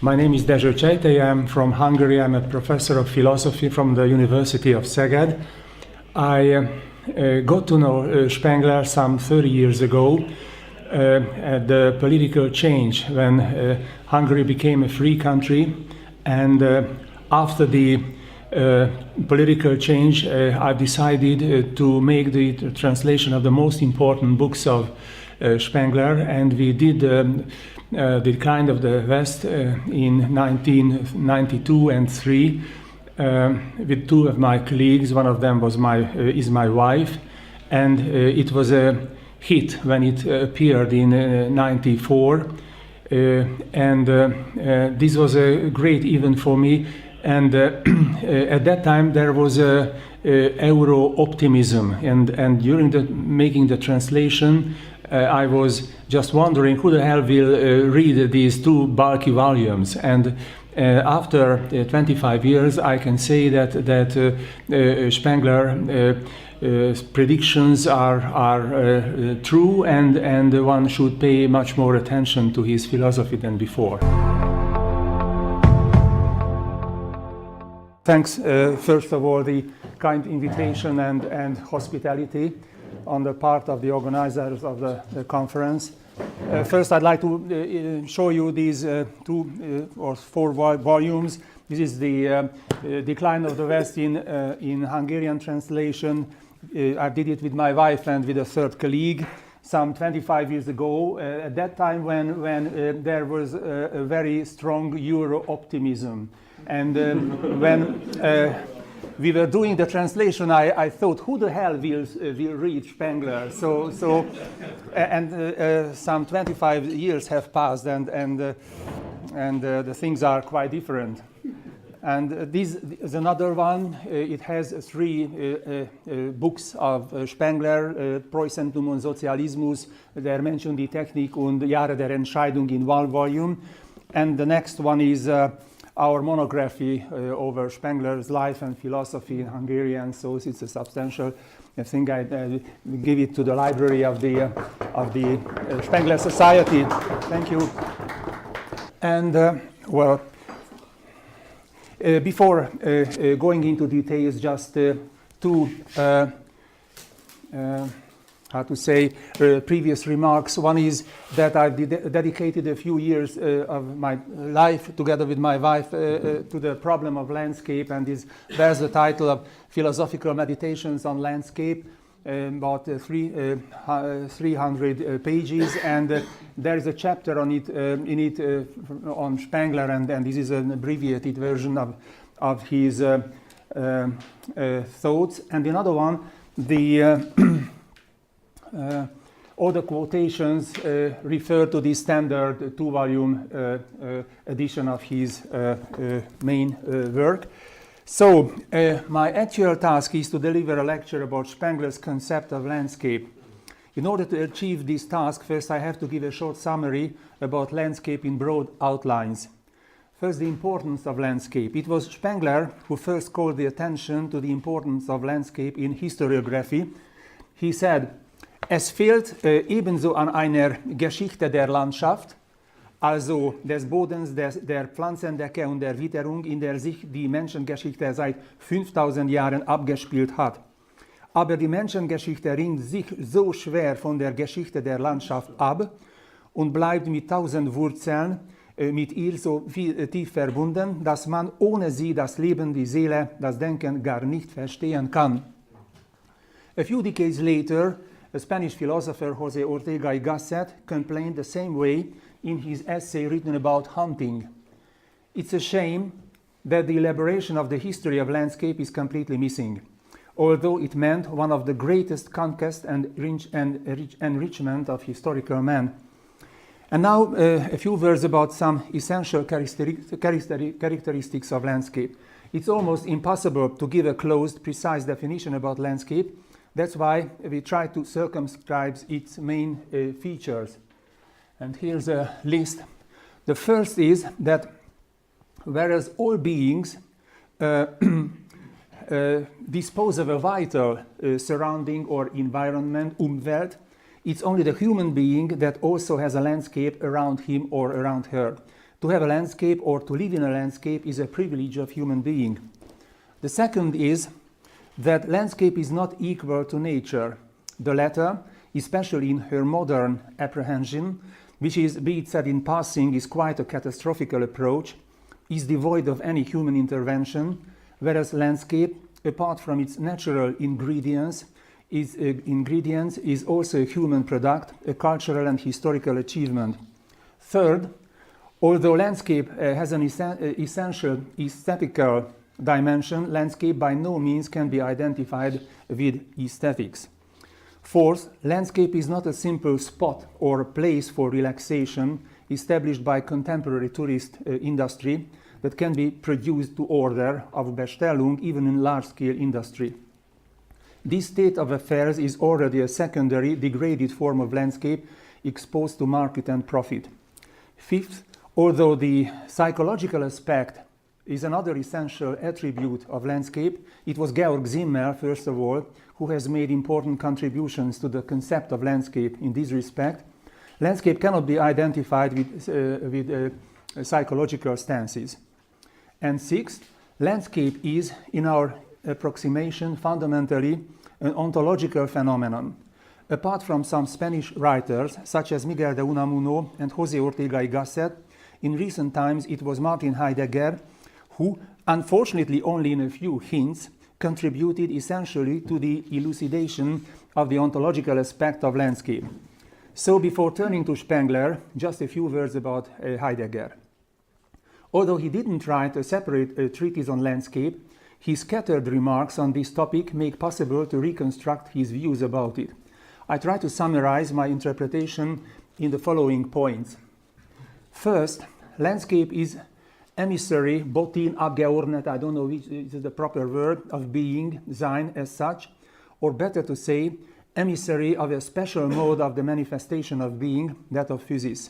My name is Dezsö Csejtei. I'm from Hungary. I'm a professor of philosophy from the University of Szeged. I got to know Spengler some 30 years ago at the political change when Hungary became a free country, and after the political change I decided to make the translation of the most important books of Spengler, and we did The Decline of the West in 1992 and 3 with two of my colleagues. One of them was is my wife, and it was a hit when it appeared in 94, and this was a great event for me. And at that time there was a Euro optimism, and during making the translation I was just wondering who the hell will read these two bulky volumes. And after 25 years I can say that Spengler predictions are true, and one should pay much more attention to his philosophy than before. Thanks, first of all, the kind invitation and hospitality on the part of the organizers of the conference. First, I'd like to show you these two or four volumes. This is the Decline of the West in Hungarian translation. I did it with my wife and with a third colleague some 25 years ago, at that time when there was a very strong Euro optimism. And when we were doing the translation, I thought, who the hell will read Spengler? And some 25 years have passed, and the things are quite different. And this is another one. It has three books of Spengler, Preußentum und Sozialismus, der Menschen, die Technik und Jahre der Entscheidung in one volume. And the next one is our monography over Spengler's life and philosophy in Hungarian, so it's a substantial thing. I give it to the library of the Spengler Society. Thank you. And well, before going into details, just two previous remarks. One is that I've dedicated a few years of my life together with my wife to the problem of landscape, and this bears the title of Philosophical Meditations on Landscape, about 300 pages, and there is a chapter on it on Spengler, and this is an abbreviated version of his thoughts. And another one, all the quotations refer to the standard two-volume edition of his main work. So my actual task is to deliver a lecture about Spengler's concept of landscape. In order to achieve this task, first I have to give a short summary about landscape in broad outlines. First, the importance of landscape. It was Spengler who first called the attention to the importance of landscape in historiography. He said, "Es fehlt ebenso an einer Geschichte der Landschaft, also des Bodens, der Pflanzendecke und der Witterung, in der sich die Menschengeschichte seit 5000 Jahren abgespielt hat. Aber die Menschengeschichte ringt sich so schwer von der Geschichte der Landschaft ab und bleibt mit 1000 Wurzeln mit ihr so tief verbunden, dass man ohne sie das Leben, die Seele, das Denken gar nicht verstehen kann." A few decades later, a Spanish philosopher, José Ortega y Gasset, complained the same way in his essay written about hunting. It's a shame that the elaboration of the history of landscape is completely missing, although it meant one of the greatest conquests and enrichment of historical man. And now a few words about some essential characteristics of landscape. It's almost impossible to give a closed, precise definition about landscape. That's why we try to circumscribe its main features. And here's a list. The first is that whereas all beings dispose of a vital surrounding or environment, Umwelt, it's only the human being that also has a landscape around him or around her. To have a landscape or to live in a landscape is a privilege of human being. The second is that landscape is not equal to nature. The latter, especially in her modern apprehension, which is, be it said in passing, is quite a catastrophical approach, is devoid of any human intervention, whereas landscape, apart from its natural ingredients, is also a human product, a cultural and historical achievement. Third, although landscape has an essential aesthetical dimension, landscape by no means can be identified with aesthetics. Fourth, landscape is not a simple spot or a place for relaxation established by contemporary tourist industry that can be produced to order of Bestellung even in large-scale industry. This state of affairs is already a secondary, degraded form of landscape exposed to market and profit. Fifth, although the psychological aspect is another essential attribute of landscape, it was Georg Simmel, first of all, who has made important contributions to the concept of landscape in this respect. Landscape cannot be identified with psychological stances. And sixth, landscape is, in our approximation, fundamentally an ontological phenomenon. Apart from some Spanish writers, such as Miguel de Unamuno and José Ortega y Gasset, in recent times it was Martin Heidegger who, unfortunately only in a few hints, contributed essentially to the elucidation of the ontological aspect of landscape. So before turning to Spengler, just a few words about Heidegger. Although he didn't write a separate treatise on landscape, his scattered remarks on this topic make possible to reconstruct his views about it. I try to summarize my interpretation in the following points. First, landscape is emissary, botin abgeordnet, I don't know which is the proper word, of being, sein as such, or better to say, emissary of a special mode of the manifestation of being, that of physis.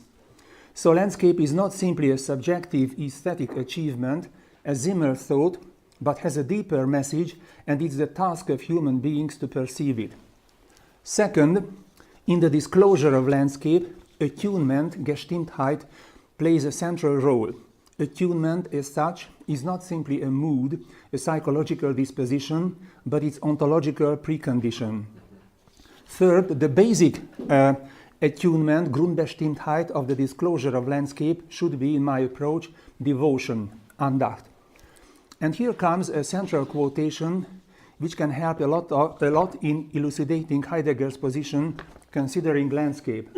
So landscape is not simply a subjective aesthetic achievement, as Simmel thought, but has a deeper message, and it's the task of human beings to perceive it. Second, in the disclosure of landscape, attunement, Gestimmtheit, plays a central role. Attunement, as such, is not simply a mood, a psychological disposition, but its ontological precondition. Third, the basic attunement, Grundbestimmtheit, of the disclosure of landscape should be, in my approach, devotion, Andacht. And here comes a central quotation which can help a lot in elucidating Heidegger's position considering landscape.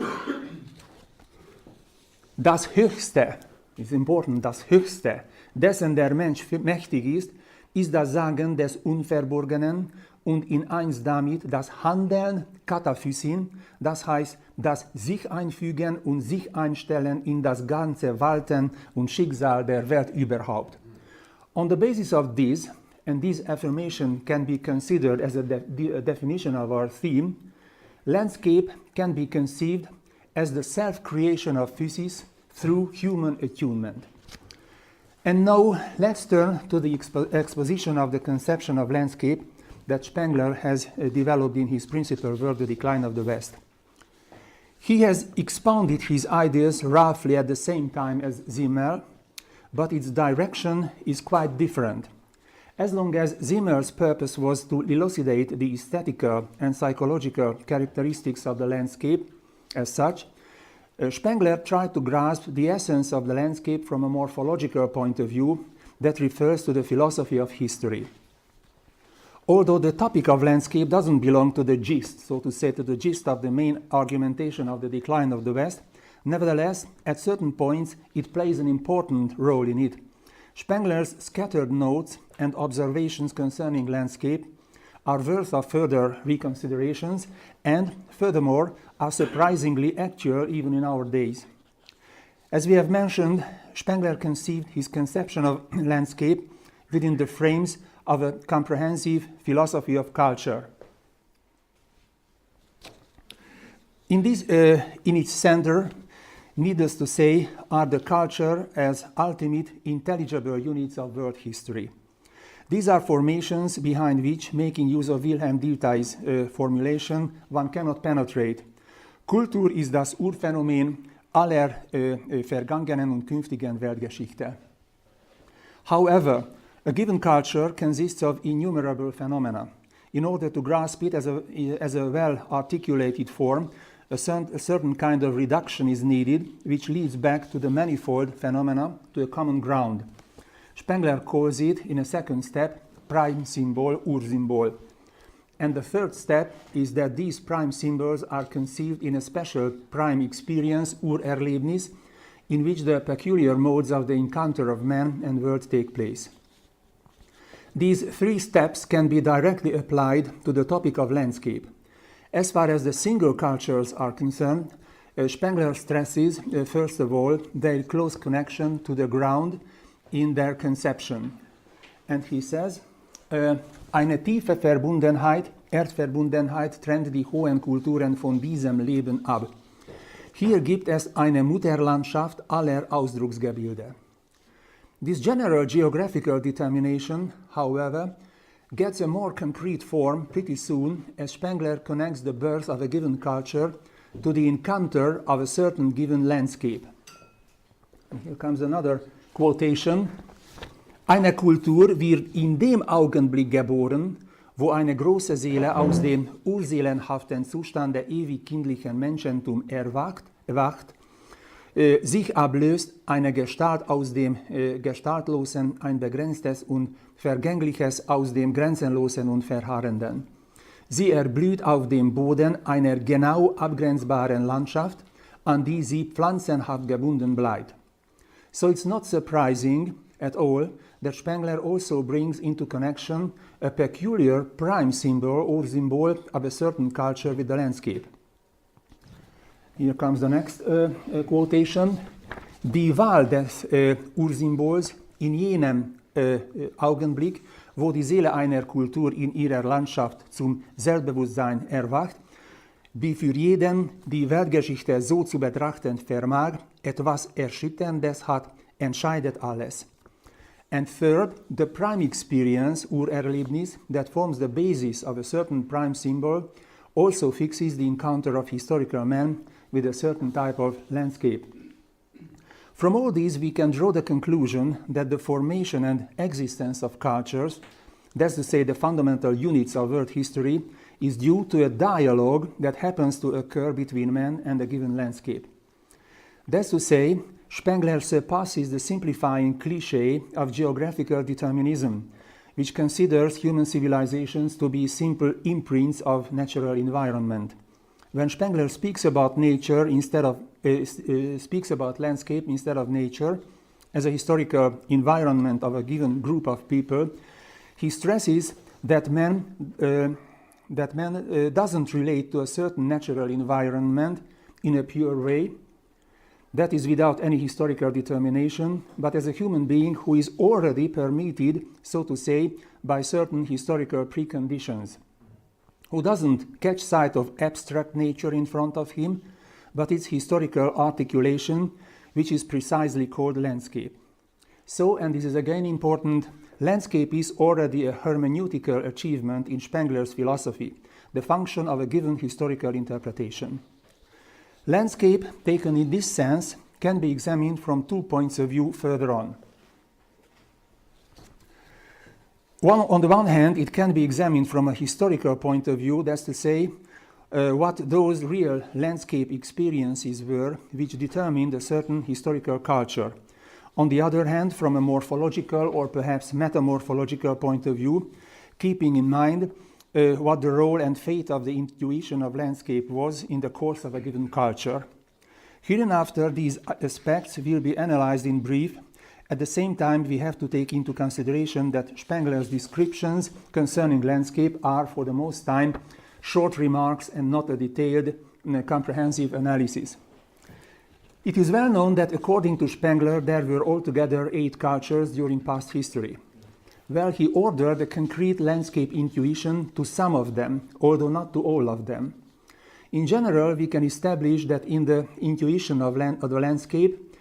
Das Höchste, ist important, das Höchste, dessen der Mensch mächtig ist das Sagen des Unverborgenen und in eins damit das Handeln Kataphysin, das heißt das sich einfügen und sich einstellen in das ganze Walten und Schicksal der Welt überhaupt. On the basis of this, and this affirmation can be considered as a definition of our theme, landscape can be conceived as the self-creation of physis through human attunement. And now let's turn to the exposition of the conception of landscape that Spengler has developed in his principal work, The Decline of the West. He has expounded his ideas roughly at the same time as Simmel, but its direction is quite different. As long as Simmel's purpose was to elucidate the aesthetical and psychological characteristics of the landscape as such, Spengler tried to grasp the essence of the landscape from a morphological point of view that refers to the philosophy of history. Although the topic of landscape doesn't belong to the gist, so to say, to the gist of the main argumentation of the decline of the West, nevertheless, at certain points, it plays an important role in it. Spengler's scattered notes and observations concerning landscape are worth of further reconsiderations and, furthermore, are surprisingly actual even in our days. As we have mentioned, Spengler conceived his conception of landscape within the frames of a comprehensive philosophy of culture. In its center, needless to say, are the culture as ultimate intelligible units of world history. These are formations behind which, making use of Wilhelm Dilthey's formulation, one cannot penetrate. Kultur ist das Urphänomen aller vergangenen und künftigen Weltgeschichte. However, a given culture consists of innumerable phenomena. In order to grasp it as a well-articulated form, a certain kind of reduction is needed, which leads back to the manifold phenomena to a common ground. Spengler calls it, in a second step, prime symbol, Ursymbol. And the third step is that these prime symbols are conceived in a special prime experience, Urerlebnis, in which the peculiar modes of the encounter of man and world take place. These three steps can be directly applied to the topic of landscape. As far as the single cultures are concerned, Spengler stresses, first of all, their close connection to the ground in their conception. And he says, eine tiefe Verbundenheit, Erdverbundenheit trennt die hohen Kulturen von diesem Leben ab. Hier gibt es eine Mutterlandschaft aller Ausdrucksgebilde. This general geographical determination, however, gets a more concrete form pretty soon as Spengler connects the birth of a given culture to the encounter of a certain given landscape. And here comes another quotation. Eine Kultur wird in dem Augenblick geboren, wo eine große Seele aus dem urseelenhaften Zustand der ewig kindlichen Menschentum erwacht, sich ablöst, eine Gestalt aus dem Gestaltlosen, ein Begrenztes und Vergängliches aus dem Grenzenlosen und Verharrenden. Sie erblüht auf dem Boden einer genau abgrenzbaren Landschaft, an die sie pflanzenhaft gebunden bleibt. So it's not surprising at all that Spengler also brings into connection a peculiar prime symbol or symbol of a certain culture with the landscape. Here comes the next quotation. Die Wahl des Ursymbols in jenem Augenblick, wo die Seele einer Kultur in ihrer Landschaft zum Selbstbewusstsein erwacht, wie für jeden die Weltgeschichte so zu betrachten vermag, etwas Erschütterndes hat, entscheidet alles. And third, the prime experience, Urerlebnis, that forms the basis of a certain prime symbol, also fixes the encounter of historical man with a certain type of landscape. From all these, we can draw the conclusion that the formation and existence of cultures, that's to say the fundamental units of world history, is due to a dialogue that happens to occur between man and a given landscape. That's to say, Spengler surpasses the simplifying cliché of geographical determinism, which considers human civilizations to be simple imprints of natural environment. When Spengler speaks about nature speaks about landscape instead of nature as a historical environment of a given group of people, he stresses that man doesn't relate to a certain natural environment in a pure way, that is without any historical determination, but as a human being who is already permitted, so to say, by certain historical preconditions, who doesn't catch sight of abstract nature in front of him, but its historical articulation, which is precisely called landscape. So, and this is again important, landscape is already a hermeneutical achievement in Spengler's philosophy, the function of a given historical interpretation. Landscape, taken in this sense, can be examined from 2 points of view further on. On the one hand, it can be examined from a historical point of view, that's to say, what those real landscape experiences were which determined a certain historical culture. On the other hand, from a morphological or perhaps metamorphological point of view, keeping in mind what the role and fate of the intuition of landscape was in the course of a given culture. Hereinafter, these aspects will be analyzed in brief. At the same time, we have to take into consideration that Spengler's descriptions concerning landscape are, for the most time, short remarks and not a detailed, comprehensive analysis. It is well known that, according to Spengler, there were altogether 8 cultures during past history. Well, he ordered a concrete landscape intuition to some of them, although not to all of them. In general, we can establish that in the intuition of the landscape,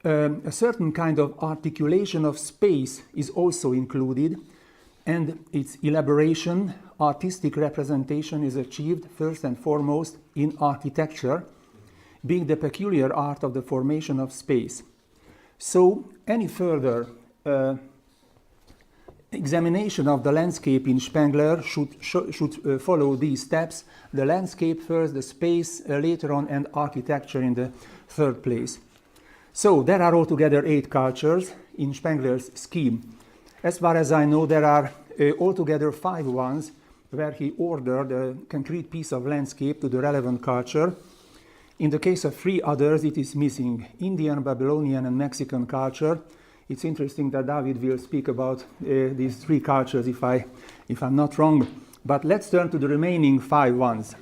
a certain kind of articulation of space is also included, and its elaboration, artistic representation is achieved first and foremost in architecture, being the peculiar art of the formation of space. So, any further examination of the landscape in Spengler should follow these steps: the landscape first, the space later on, and architecture in the third place. So, there are altogether 8 cultures in Spengler's scheme. As far as I know, there are altogether 5 ones where he ordered a concrete piece of landscape to the relevant culture. In the case of 3 others, it is missing: Indian, Babylonian, and Mexican culture. It's interesting that David will speak about these 3 cultures if I'm not wrong. But let's turn to the remaining 5 ones.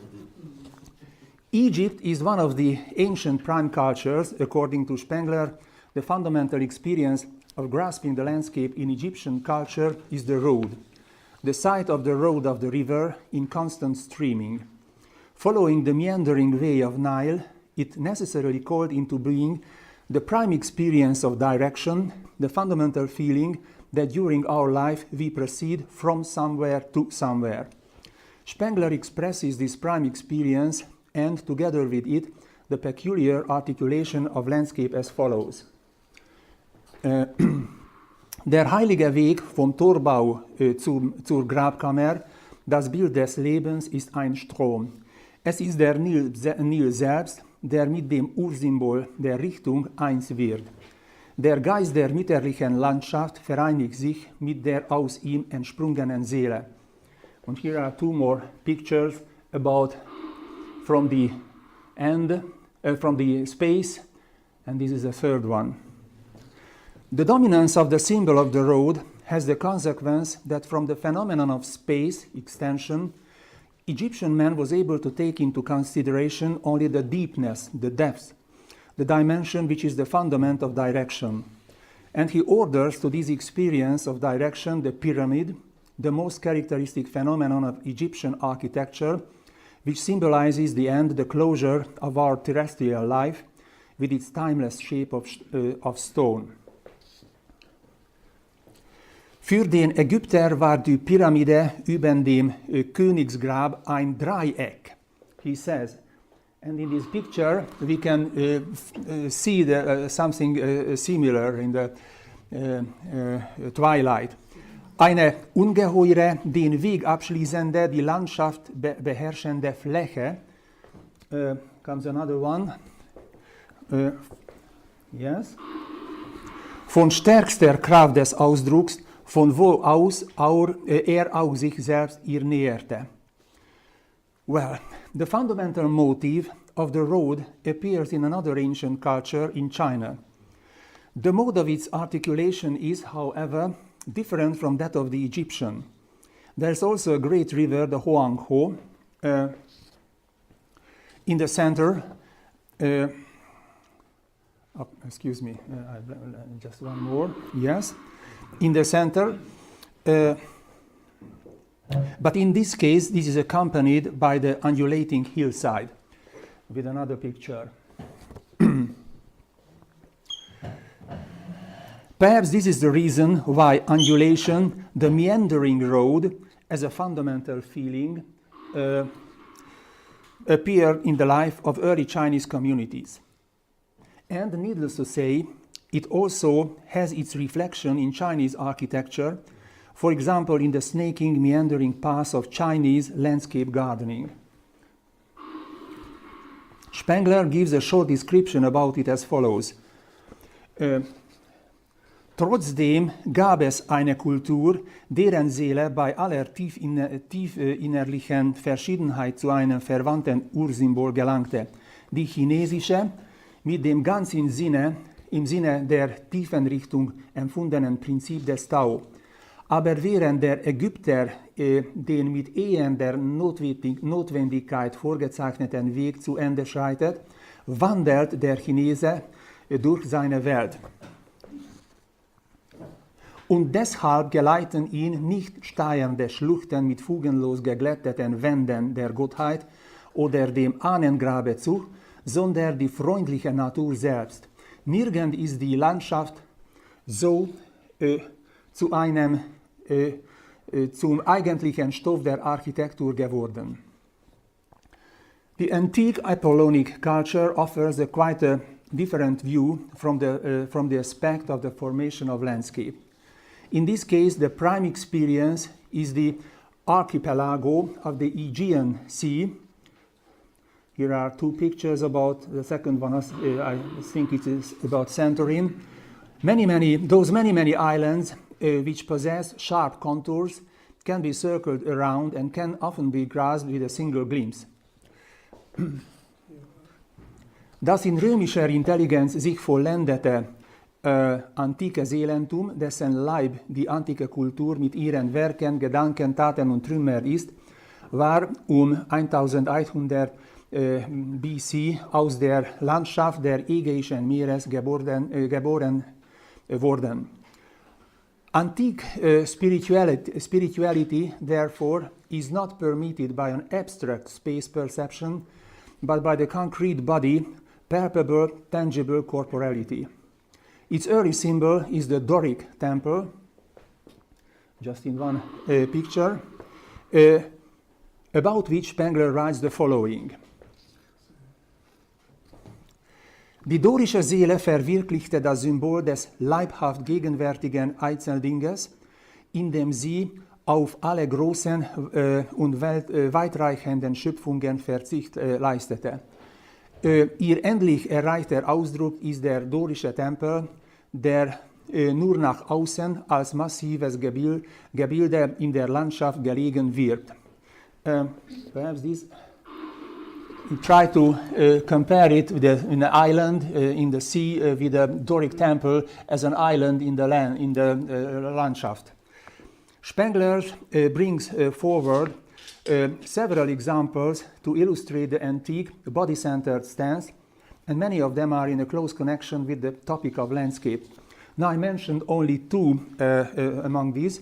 Egypt is one of the ancient prime cultures. According to Spengler, the fundamental experience of grasping the landscape in Egyptian culture is the road, the sight of the road of the river in constant streaming. Following the meandering way of Nile, it necessarily called into being the prime experience of direction, the fundamental feeling that during our life we proceed from somewhere to somewhere. Spengler expresses this prime experience and, together with it, the peculiar articulation of landscape as follows. Der heilige Weg vom Torbau zur Grabkammer, das Bild des Lebens ist ein Strom. Es ist der Nil selbst, der mit dem Ursymbol der Richtung eins wird. Der Geist der mütterlichen Landschaft vereinigt sich mit der aus ihm entsprungenen Seele. And here are 2 more pictures about from the end, from the space, and this is the 3rd one. The dominance of the symbol of the road has the consequence that from the phenomenon of space extension, Egyptian man was able to take into consideration only the deepness, the depth, the dimension which is the fundament of direction. And he orders to this experience of direction the pyramid, the most characteristic phenomenon of Egyptian architecture, which symbolizes the end, the closure of our terrestrial life with its timeless shape of stone. Für den Ägypter war die Pyramide über dem Königsgrab ein Dreieck, he says. And in this picture we can see something similar in the twilight. Eine ungeheure, den Weg abschließende, die Landschaft beherrschende Fläche. Comes another one. Yes. Von stärkster Kraft des Ausdrucks, von wo aus er auch sich selbst ihr näherte. Well, the fundamental motive of the road appears in another ancient culture in China. The mode of its articulation is, however, different from that of the Egyptian. There's also a great river, the Huanghe, in the center. Excuse me, just one more. Yes, in the center. But in this case, this is accompanied by the undulating hillside. With another picture. Perhaps this is the reason why undulation, the meandering road, as a fundamental feeling, appeared in the life of early Chinese communities. And needless to say, it also has its reflection in Chinese architecture, for example, in the snaking, meandering paths of Chinese landscape gardening. Spengler gives a short description about it as follows. Trotzdem gab es eine Kultur, deren Seele bei aller tief innerlichen Verschiedenheit zu einem verwandten Ursymbol gelangte. Die chinesische, mit dem ganz im Sinne der tiefen Richtung empfundenen Prinzip des Tao. Aber während der Ägypter den mit ehender Notwendigkeit vorgezeichneten Weg zu Ende schreitet, wandelt der Chinese durch seine Welt. Und deshalb geleiten ihn nicht steigernde Schluchten mit fugenlos geglätteten Wänden der Gottheit oder dem Ahnengrabe zu, sondern die freundliche Natur selbst. Nirgend ist die Landschaft so zum eigentlichen Stoff der Architektur geworden. The antique Apollonic culture offers quite a different view from the aspect of the formation of landscape. In this case, the prime experience is the archipelago of the Aegean Sea. Here are two pictures about the second one. I think it is about Santorin. Those many islands which possess sharp contours can be circled around and can often be grasped with a single glimpse. Das in römischer Intelligenz sich vollendete antike Seelentum, dessen Leib die antike Kultur mit ihren Werken, Gedanken, Taten und Trümmer ist, war 1100 BC aus der Landschaft der Ägäischen Meeres geboren worden. Antique spirituality, therefore, is not permitted by an abstract space perception, but by the concrete body, palpable, tangible corporality. Its early symbol is the Doric temple, just in one picture, about which Spengler writes the following. Die dorische Seele verwirklichte das Symbol des leibhaft gegenwärtigen Einzeldinges, indem sie auf alle großen und weitreichenden Schöpfungen Verzicht leistete. Ihr endlich erreichter Ausdruck ist der dorische Tempel, der nur nach außen als massives Gebilde in der Landschaft gelegen wird. Perhaps this. Try to compare it with an island in the sea with the Doric temple as an island in the Landschaft. Spengler brings forward several examples to illustrate the antique body-centered stance, and many of them are in a close connection with the topic of landscape. Now I mentioned only two among these.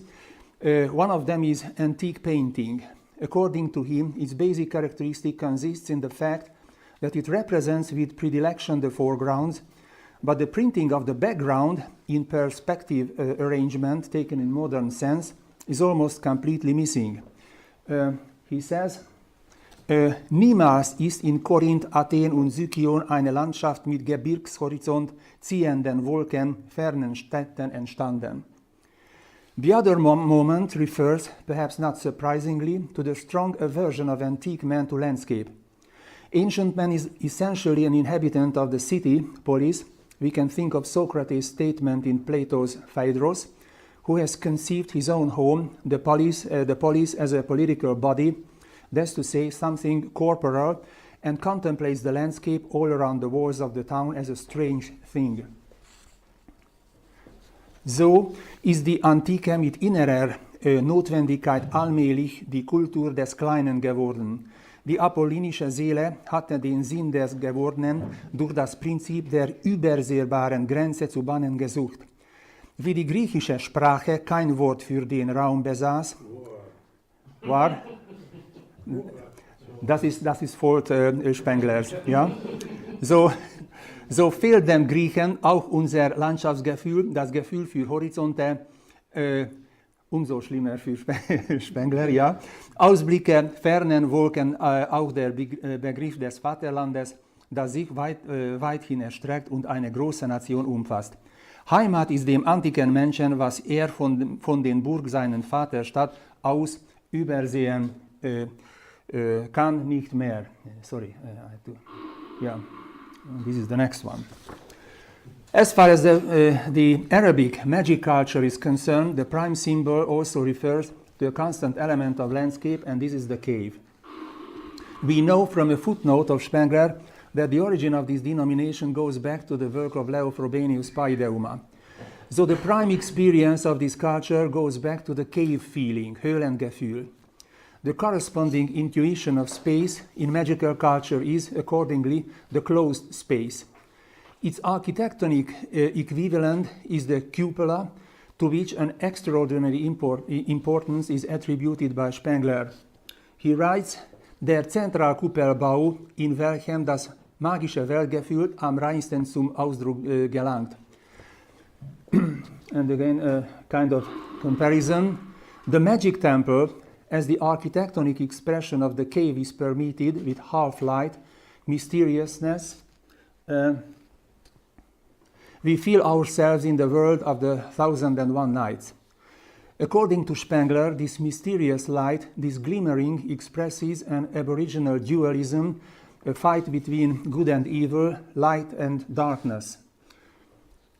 One of them is antique painting. According to him, its basic characteristic consists in the fact that it represents with predilection the foregrounds, but the printing of the background in perspective arrangement, taken in modern sense, is almost completely missing. He says, niemals ist in Korinth, Athen und Sykion eine Landschaft mit Gebirgshorizont, ziehenden Wolken, fernen Städten entstanden. The other moment refers, perhaps not surprisingly, to the strong aversion of antique man to landscape. Ancient man is essentially an inhabitant of the city, polis. We can think of Socrates' statement in Plato's Phaedrus, who has conceived his own home, the polis as a political body, that's to say, something corporal, and contemplates the landscape all around the walls of the town as a strange thing. So ist die Antike mit innerer Notwendigkeit allmählich die Kultur des Kleinen geworden. Die apollinische Seele hatte den Sinn des Gewordenen durch das Prinzip der übersehbaren Grenze zu bannen gesucht. Wie die griechische Sprache kein Wort für den Raum besaß, war, das ist Wort Spenglers, ja? So fehlt dem Griechen auch unser Landschaftsgefühl, das Gefühl für Horizonte, umso schlimmer für Spengler, ja. Ausblicke, fernen Wolken, auch der Begriff des Vaterlandes, das sich weithin erstreckt und eine große Nation umfasst. Heimat ist dem antiken Menschen, was er von den Burg seiner Vaterstadt aus übersehen kann, nicht mehr. Sorry, yeah. This is the next one. As far as the Arabic magic culture is concerned, the prime symbol also refers to a constant element of landscape, and this is the cave. We know from a footnote of Spengler that the origin of this denomination goes back to the work of Leo Frobenius Paideuma. So the prime experience of this culture goes back to the cave feeling, Höhlengefühl. The corresponding intuition of space in magical culture is, accordingly, the closed space. Its architectonic equivalent is the cupola, to which an extraordinary importance is attributed by Spengler. He writes, der Zentralkuppelbau, in welchem das magische Weltgefühl am reinsten zum Ausdruck gelangt. And again, a kind of comparison. The magic temple as the architectonic expression of the cave is permitted with half-light, mysteriousness, we feel ourselves in the world of the 1001 Nights. According to Spengler, this mysterious light, this glimmering, expresses an aboriginal dualism, a fight between good and evil, light and darkness.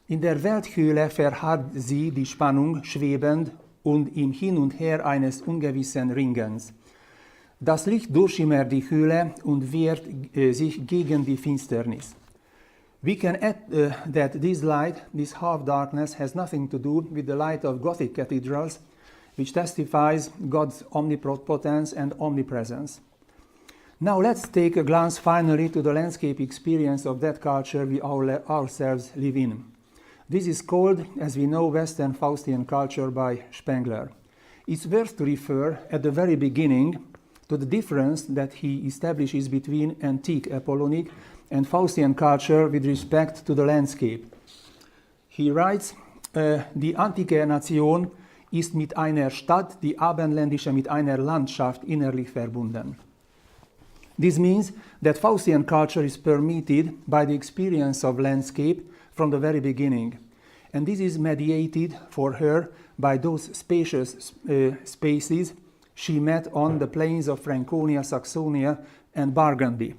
In der Welthöhle verharrt sie die Spannung schwebend und im Hin und Her eines ungewissen Ringens. Das Licht durchschimmert die Höhle und wehrt sich gegen die Finsternis. We can add that this light, this half-darkness, has nothing to do with the light of Gothic cathedrals, which testifies God's omnipotence and omnipresence. Now let's take a glance finally to the landscape experience of that culture we ourselves live in. This is called, as we know, Western Faustian culture by Spengler. It's worth to refer at the very beginning to the difference that he establishes between antique Apollonic and Faustian culture with respect to the landscape. He writes, die antike Nation ist mit einer Stadt, die abendländische mit einer Landschaft innerlich verbunden. This means that Faustian culture is permitted by the experience of landscape from the very beginning. And this is mediated for her by those spacious spaces she met on the plains of Franconia, Saxonia, and Burgundy.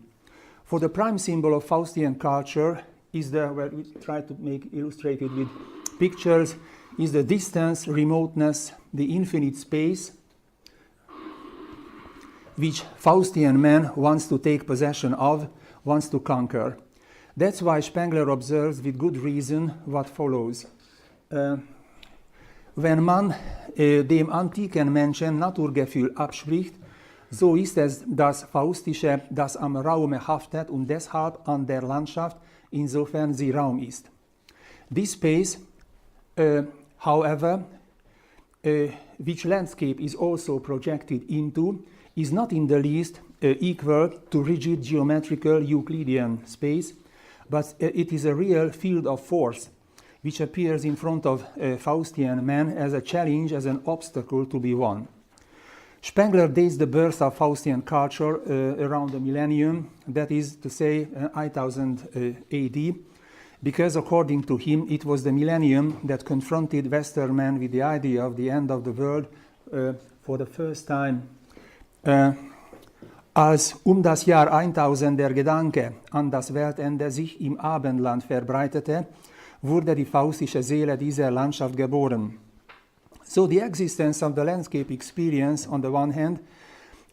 For the prime symbol of Faustian culture is where we try to make illustrated with pictures, is the distance, remoteness, the infinite space, which Faustian man wants to take possession of, wants to conquer. That's why Spengler observes with good reason what follows. Wenn man dem antiken Menschen Naturgefühl abspricht, so ist es das Faustische, das am Raume haftet und deshalb an der Landschaft, insofern sie Raum ist. This space, however, which landscape is also projected into, is not in the least equal to rigid geometrical Euclidean space, but it is a real field of force, which appears in front of Faustian man as a challenge, as an obstacle to be won. Spengler dates the birth of Faustian culture around the millennium, that is to say 1000 AD, because according to him it was the millennium that confronted Western man with the idea of the end of the world for the first time. Als das Jahr 1000 der Gedanke an das Weltende sich im Abendland verbreitete, wurde die faustische Seele dieser Landschaft geboren. So the existence of the landscape experience on the one hand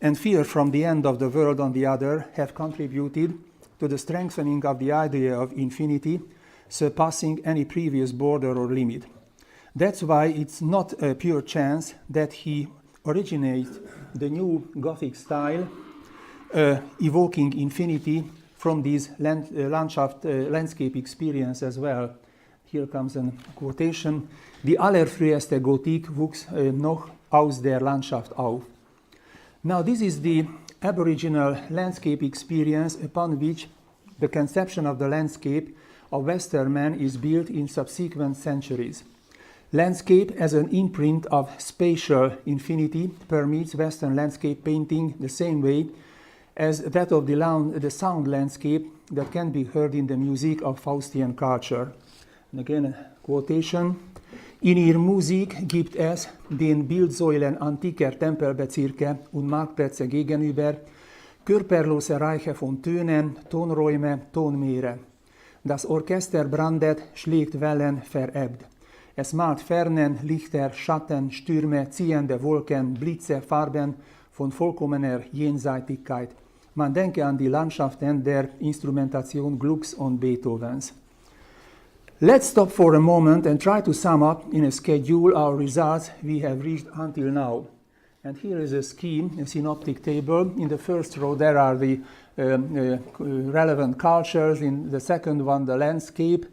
and fear from the end of the world on the other have contributed to the strengthening of the idea of infinity, surpassing any previous border or limit. That's why it's not a pure chance that he originates the new Gothic style, evoking infinity from this landscape experience as well. Here comes a quotation. Die allerfrüheste Gotik wuchs noch aus der Landschaft auf. Now this is the aboriginal landscape experience upon which the conception of the landscape of Western man is built in subsequent centuries. Landscape as an imprint of spatial infinity permits Western landscape painting the same way as that of the sound landscape that can be heard in the music of Faustian culture. And again, a quotation. In ihrer Musik gibt es den Bildsäulen antiker Tempelbezirke und Marktplätze gegenüber körperlose Reiche von Tönen, Tonräume, Tonmeere. Das Orchester brandet, schlägt Wellen, verebbt. Es malt Fernen, Lichter, Schatten, Stürme, ziehende Wolken, Blitze, Farben von vollkommener Jenseitigkeit. Man denke an die Landschaften der Instrumentation Glucks und Beethovens. Let's stop for a moment and try to sum up in a schedule our results we have reached until now. And here is a scheme, a synoptic table. In the first row there are the relevant cultures. In the second one, the landscape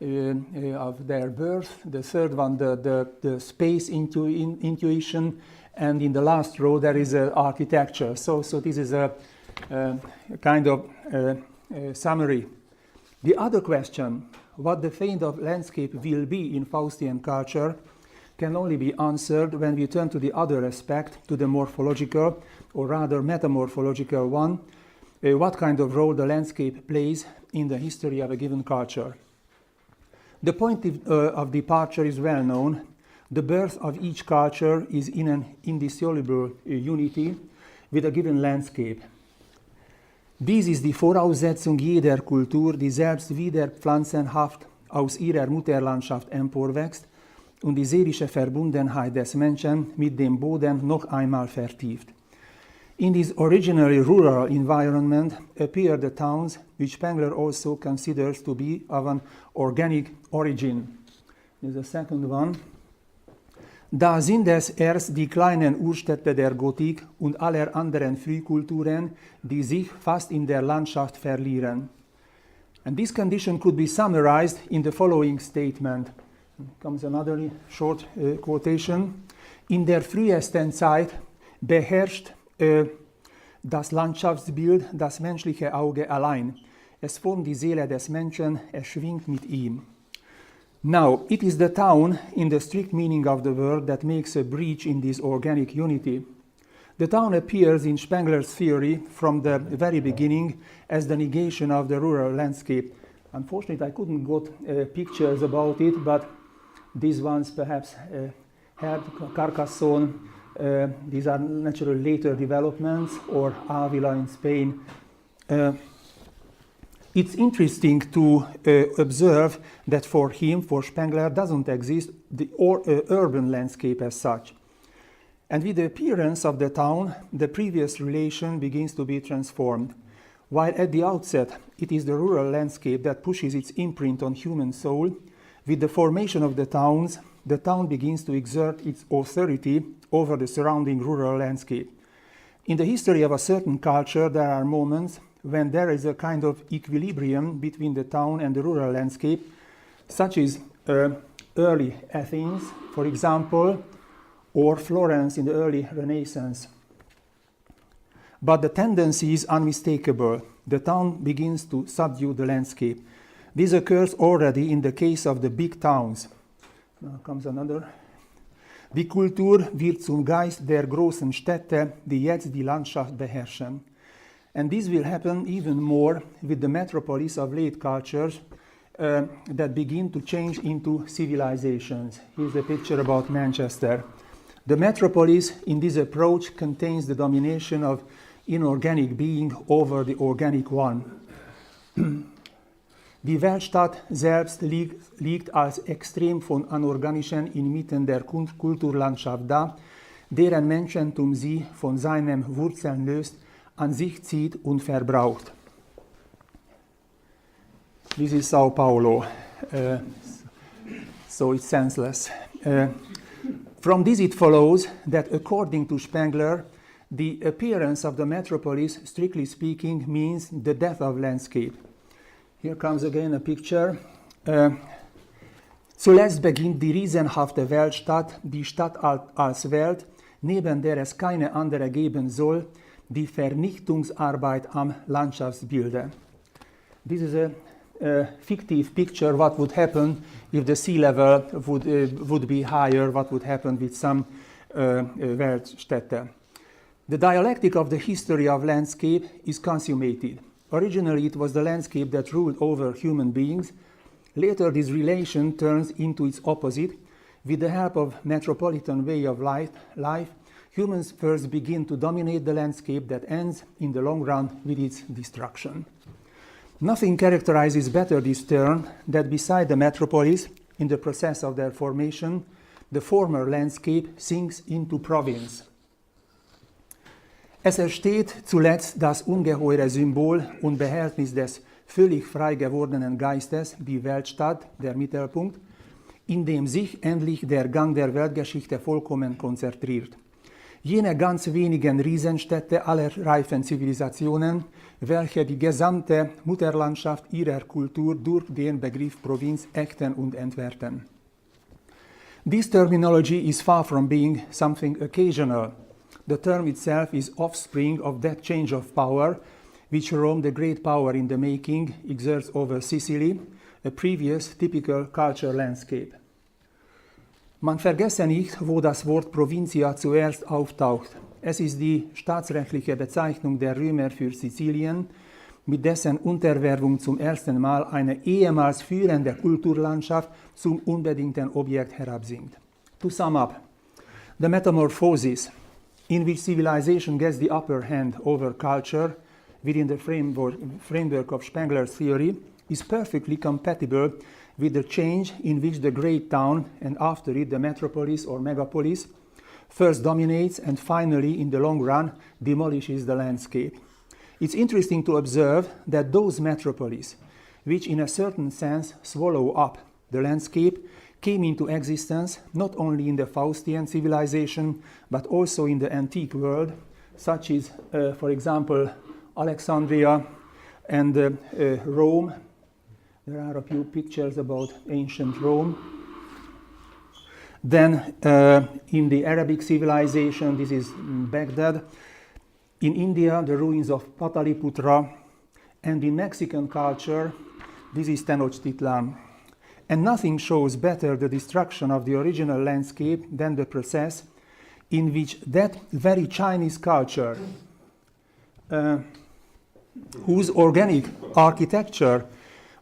of their birth. The third one, the space intuition. And in the last row there is architecture. So this is a kind of summary. The other question, what the fate of landscape will be in Faustian culture, can only be answered when we turn to the other aspect, to the morphological, or rather metamorphological one, what kind of role the landscape plays in the history of a given culture. The point of departure is well known. The birth of each culture is in an indissoluble unity with a given landscape. Dies ist die Voraussetzung jeder Kultur, die selbst wieder pflanzenhaft aus ihrer Mutterlandschaft emporwächst und die seelische Verbundenheit des Menschen mit dem Boden noch einmal vertieft. In this originally rural environment appear the towns, which Spengler also considers to be of an organic origin. There's a second one. Da sind es erst die kleinen Urstädte der Gotik und aller anderen Frühkulturen, die sich fast in der Landschaft verlieren. And this condition could be summarized in the following statement. Comes another short quotation. In der frühesten Zeit beherrscht das Landschaftsbild das menschliche Auge allein. Es formt die Seele des Menschen, es schwingt mit ihm. Now, it is the town, in the strict meaning of the word, that makes a breach in this organic unity. The town appears in Spengler's theory from the very beginning as the negation of the rural landscape. Unfortunately, I couldn't get pictures about it, but these ones perhaps had Carcassonne. These are naturally later developments, or Avila in Spain. It's interesting to observe that for him, for Spengler, doesn't exist the urban landscape as such. And with the appearance of the town, the previous relation begins to be transformed. While at the outset, it is the rural landscape that pushes its imprint on human soul, with the formation of the town begins to exert its authority over the surrounding rural landscape. In the history of a certain culture, there are moments when there is a kind of equilibrium between the town and the rural landscape, such as early Athens, for example, or Florence in the early Renaissance. But the tendency is unmistakable. The town begins to subdue the landscape. This occurs already in the case of the big towns. Now comes another. Die Kultur wird zum Geist der großen Städte, die jetzt die Landschaft beherrschen. And this will happen even more with the metropolis of late cultures that begin to change into civilizations. Here's a picture about Manchester. The metropolis in this approach contains the domination of inorganic being over the organic one. Die Weltstadt selbst liegt als Extrem von Anorganischen inmitten der Kulturlandschaft da, deren Menschentum sie von seinen Wurzeln löst, an sich zieht und verbraucht. This is Sao Paulo, so it's senseless. From this it follows that according to Spengler, the appearance of the metropolis, strictly speaking, means the death of landscape. Here comes again a picture. Zuletzt beginnt die riesenhafte Weltstadt, die Stadt als Welt, neben der es keine andere geben soll, die Vernichtungsarbeit am Landschaftsbilde. This is a fictive picture what would happen if the sea level would be higher, what would happen with some Weltstädte. The dialectic of the history of landscape is consummated. Originally it was the landscape that ruled over human beings. Later this relation turns into its opposite. With the help of metropolitan way of life, humans first begin to dominate the landscape that ends in the long run with its destruction. Nothing characterizes better this turn that beside the metropolis, in the process of their formation, the former landscape sinks into province. Es entsteht zuletzt das ungeheure Symbol und Behältnis des völlig frei gewordenen Geistes, die Weltstadt, der Mittelpunkt, in dem sich endlich der Gang der Weltgeschichte vollkommen konzentriert. Jene ganz wenigen Riesenstädte aller reifen Zivilisationen, welche die gesamte Mutterlandschaft ihrer Kultur durch den Begriff Provinz ächten und entwerten. This terminology is far from being something occasional. The term itself is offspring of that change of power which Rome, the great power in the making, exerts over Sicily, a previous typical culture landscape. Man vergesse nicht, wo das Wort Provincia zuerst auftaucht. Es ist die staatsrechtliche Bezeichnung der Römer für Sizilien, mit dessen Unterwerfung zum ersten Mal eine ehemals führende Kulturlandschaft zum unbedingten Objekt herabsinkt. To sum up, the metamorphosis in which civilization gets the upper hand over culture within the framework of Spengler's theory is perfectly compatible with the change in which the great town and after it the metropolis or megapolis first dominates and finally in the long run demolishes the landscape. It's interesting to observe that those metropolis, which in a certain sense swallow up the landscape, came into existence not only in the Faustian civilization but also in the antique world, such as, for example, Alexandria and Rome. There are a few pictures about ancient Rome. Then in the Arabic civilization, this is Baghdad. In India, the ruins of Pataliputra. And in Mexican culture, this is Tenochtitlan. And nothing shows better the destruction of the original landscape than the process in which that very Chinese culture, whose organic architecture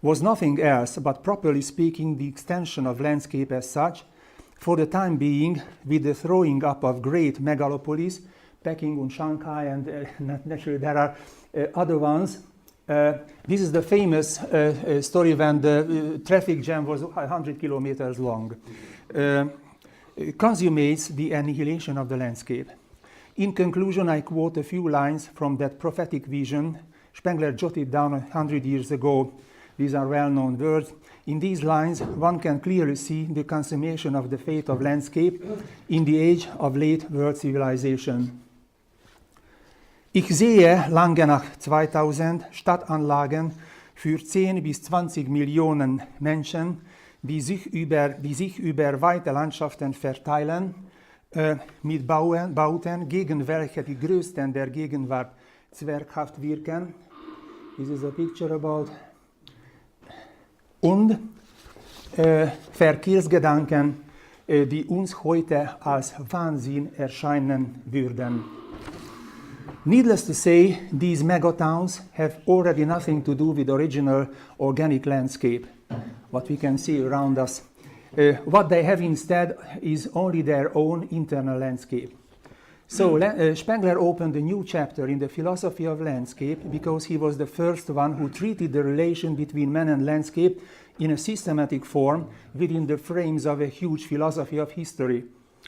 was nothing else but, properly speaking, the extension of landscape as such, for the time being, with the throwing up of great megalopolis, Peking and Shanghai, and naturally there are other ones. This is the famous story when the traffic jam was 100 kilometers long. Consummates the annihilation of the landscape. In conclusion, I quote a few lines from that prophetic vision Spengler jotted down 100 years ago. These are well-known words. In these lines, one can clearly see the consummation of the fate of landscape in the age of late world civilization. Ich sehe lange nach 2000 Stadtanlagen für 10 bis 20 Millionen Menschen, die sich über weite Landschaften verteilen, mit Bauten, gegen welche die größten der Gegenwart zwerghaft wirken. This is a picture about. Und Verkehrsgedanken, die uns heute als Wahnsinn erscheinen würden. Needless to say, these megatowns have already nothing to do with original organic landscape, what we can see around us. What they have instead is only their own internal landscape. So Spengler opened a new chapter in the philosophy of landscape because he was the first one who treated the relation between man and landscape in a systematic form within the frames of a huge philosophy of history.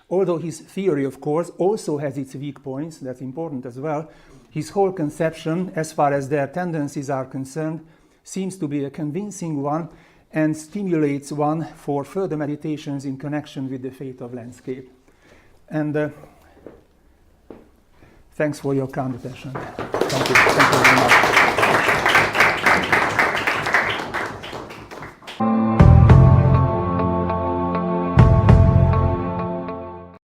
Although his theory, of course, also has its weak points, that's important as well, his whole conception, as far as their tendencies are concerned, seems to be a convincing one and stimulates one for further meditations in connection with the fate of landscape. And thanks for your kind attention. Thank you very much.